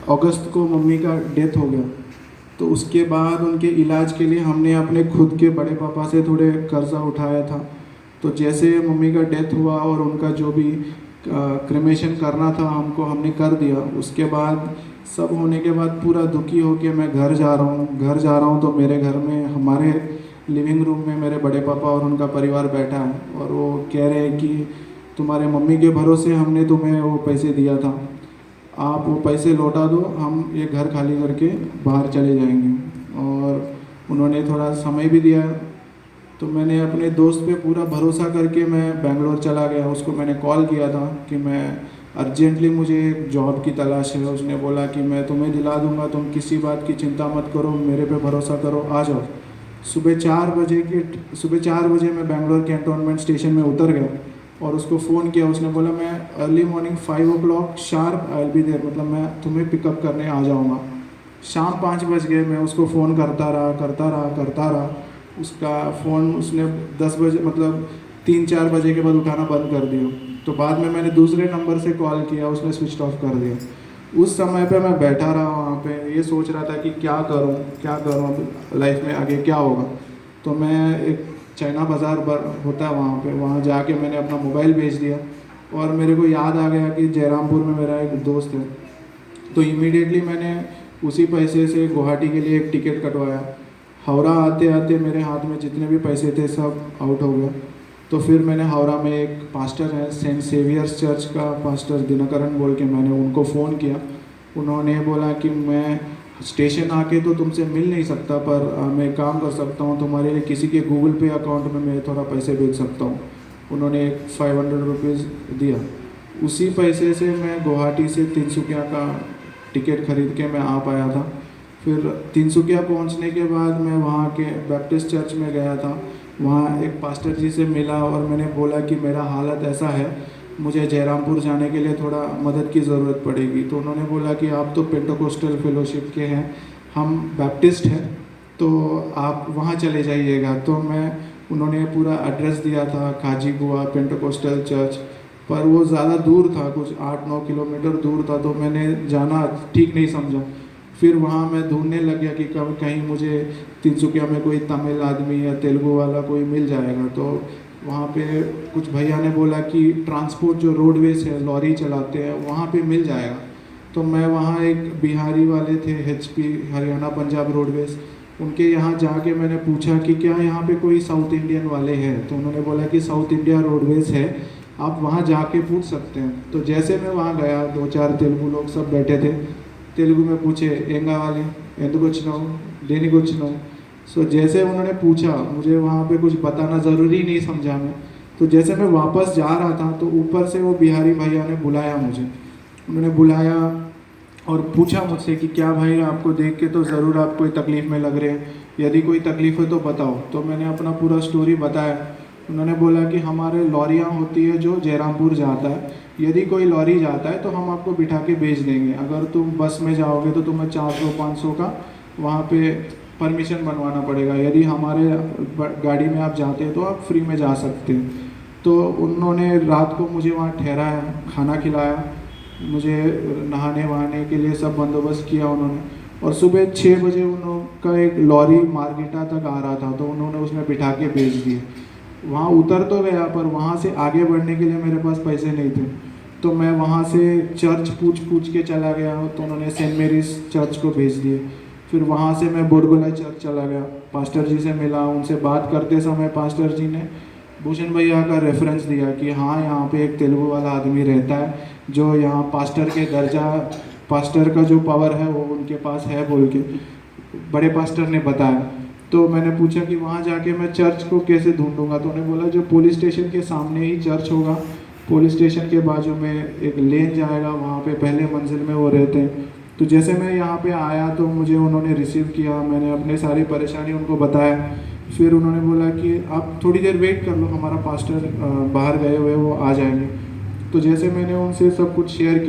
अगस्त को मम्मी का डेथ हो गया। तो उसके बाद उनके इलाज के लिए हमने अपने खुद के बड़े पापा से थोड़े कर्ज़ा उठाया था। तो जैसे मम्मी का डेथ हुआ और उनका जो भी क्रिमेशन करना था हमने कर दिया। उसके बाद सब होने के बाद पूरा दुखी होकर मैं घर जा रहा हूँ तो मेरे घर में हमारे लिविंग रूम में मेरे बड़े पापा और उनका परिवार बैठा है और वो कह रहे हैं कि तुम्हारे मम्मी के भरोसे हमने तुम्हें वो पैसे दिया था, आप वो पैसे लौटा दो, हम ये घर खाली करके बाहर चले जाएंगे। और उन्होंने थोड़ा समय भी दिया। तो मैंने अपने दोस्त पे पूरा भरोसा करके मैं बेंगलोर चला गया। उसको मैंने कॉल किया था कि मैं अर्जेंटली मुझे एक जॉब की तलाश है। उसने बोला कि मैं तुम्हें दिला दूंगा, तुम किसी बात की चिंता मत करो, मेरे पे भरोसा करो, आ जाओ। सुबह 4 बजे मैं बेंगलोर कैंटोनमेंट स्टेशन में उतर गया और उसको फ़ोन किया। उसने बोला मैं early morning 5 o'clock sharp I will be there, मतलब मैं तुम्हें पिकअप करने आ जाऊँगा। शाम 5 बज गए, मैं उसको फ़ोन करता रहा। उसका फ़ोन उसने 10 बजे मतलब 3-4 बजे के बाद उठाना बंद कर दिया। तो बाद में मैंने दूसरे नंबर से कॉल किया, उसने स्विच ऑफ कर दिया। उस समय पे मैं बैठा रहा वहाँ पे, ये सोच रहा था कि क्या करूँ अब लाइफ में आगे क्या होगा। तो मैं एक चाइना बाज़ार होता है वहाँ पे, वहाँ जाके मैंने अपना मोबाइल बेच दिया और मेरे को याद आ गया कि जयरामपुर में मेरा एक दोस्त है। तो इमीडिएटली मैंने उसी पैसे से गुवाहाटी के लिए एक टिकट कटवाया। हावड़ा आते आते मेरे हाथ में जितने भी पैसे थे सब आउट हो गया। तो फिर मैंने हावड़ा में एक पास्टर है, सेंट सेवियर्स चर्च का पास्टर दिनकरन बोल के, मैंने उनको फ़ोन किया। उन्होंने बोला कि मैं स्टेशन आके तो तुमसे मिल नहीं सकता, पर मैं काम कर सकता हूँ, तुम्हारे लिए किसी के गूगल पे अकाउंट में मैं थोड़ा पैसे भेज सकता हूँ। उन्होंने 500 रुपीज़ दिया। उसी पैसे से मैं गुवाहाटी से तिनसुकिया का टिकट खरीद के मैं आ पाया था। फिर तिनसुकिया पहुंचने के बाद मैं वहाँ के बैप्टिस्ट चर्च में गया था। वहाँ एक पास्टर जी से मिला और मैंने बोला कि मेरा हालत ऐसा है, मुझे जयरामपुर जाने के लिए थोड़ा मदद की ज़रूरत पड़ेगी। तो उन्होंने बोला कि आप तो पेंटोकोस्टल फेलोशिप के हैं, हम बैप्टिस्ट हैं, तो आप वहाँ चले जाइएगा। तो उन्होंने पूरा एड्रेस दिया था, काजीगुआ पेंटोकोस्टल चर्च, पर वो ज़्यादा दूर था, कुछ 8-9 किलोमीटर दूर था। तो मैंने जाना ठीक नहीं समझा। फिर वहाँ मैं ढूंढने लग गया कि कब कहीं मुझे तिनसुकिया में कोई तमिल आदमी या तेलुगु वाला कोई मिल जाएगा। तो वहाँ पे कुछ भैया ने बोला कि ट्रांसपोर्ट जो रोडवेज है, लॉरी चलाते हैं, वहाँ पे मिल जाएगा। तो मैं वहाँ एक बिहारी वाले थे, HP हरियाणा पंजाब रोडवेज, उनके यहाँ जाके मैंने पूछा कि क्या यहाँ पे कोई साउथ इंडियन वाले हैं। तो उन्होंने बोला कि साउथ इंडिया रोडवेज है, आप वहाँ जाके पूछ सकते हैं। तो जैसे मैं वहाँ गया, 2-4 तेलुगु लोग सब बैठे थे, तेलुगु में पूछे ఏం కావాలి, ఎందుకు వచ్చినావు, देने को వచ్చినావు। सो जैसे उन्होंने पूछा, मुझे वहाँ पे कुछ बताना ज़रूरी नहीं समझा मैं। तो जैसे मैं वापस जा रहा था तो ऊपर से वो बिहारी भैया ने बुलाया मुझे। उन्होंने बुलाया और पूछा मुझसे कि क्या भाई, आपको देख के तो ज़रूर आप कोई तकलीफ़ में लग रहे हैं, यदि कोई तकलीफ़ है तो बताओ। तो मैंने अपना पूरा स्टोरी बताया। उन्होंने बोला कि हमारे लॉरियाँ होती है जो जयरामपुर जाता है, यदि कोई लॉरी जाता है तो हम आपको बिठा के भेज देंगे। अगर तुम बस में जाओगे तो तुम्हें 400-500 का वहाँ पे परमिशन बनवाना पड़ेगा, यदि हमारे गाड़ी में आप जाते हैं तो आप फ्री में जा सकते हैं। तो उन्होंने रात को मुझे वहाँ ठहराया, खाना खिलाया, मुझे नहाने वहाने के लिए सब बंदोबस्त किया उन्होंने। और सुबह 6 बजे उनका एक लॉरी मार्गेटा तक आ रहा था, तो उन्होंने उसमें बिठा के भेज दिए। वहाँ उतर तो गया, पर वहाँ से आगे बढ़ने के लिए मेरे पास पैसे नहीं थे। तो मैं वहाँ से चर्च पूछ के चला गया, तो उन्होंने सेंट मेरीज चर्च को भेज दिए। फिर वहाँ से मैं बोरगोला चर्च चला गया, पास्टर जी से मिला। उनसे बात करते समय पास्टर जी ने भूषण भैया का रेफरेंस दिया कि हाँ, यहाँ पे एक तेलुगु वाला आदमी रहता है जो यहाँ पास्टर के दर्जा, पास्टर का जो पावर है वो उनके पास है बोल के बड़े पास्टर ने बताया। तो मैंने पूछा कि वहाँ जाके मैं चर्च को कैसे ढूंढूंगा। तो उन्होंने बोला जो पुलिस स्टेशन के सामने ही चर्च होगा, पुलिस स्टेशन के बाजू में एक लेन जाएगा, वहाँ पे पहले मंजिल में वो रहते हैं। तो जैसे मैं यहाँ पे आया तो मुझे उन्होंने रिसीव किया, मैंने अपने सारी परेशानी उनको बताया। फिर उन्होंने बोला कि आप थोड़ी देर वेट कर लो, हमारा पास्टर बाहर गए हुए वो आ जाएंगे। तो जैसे मैंने उनसे सब कुछ शेयर किया।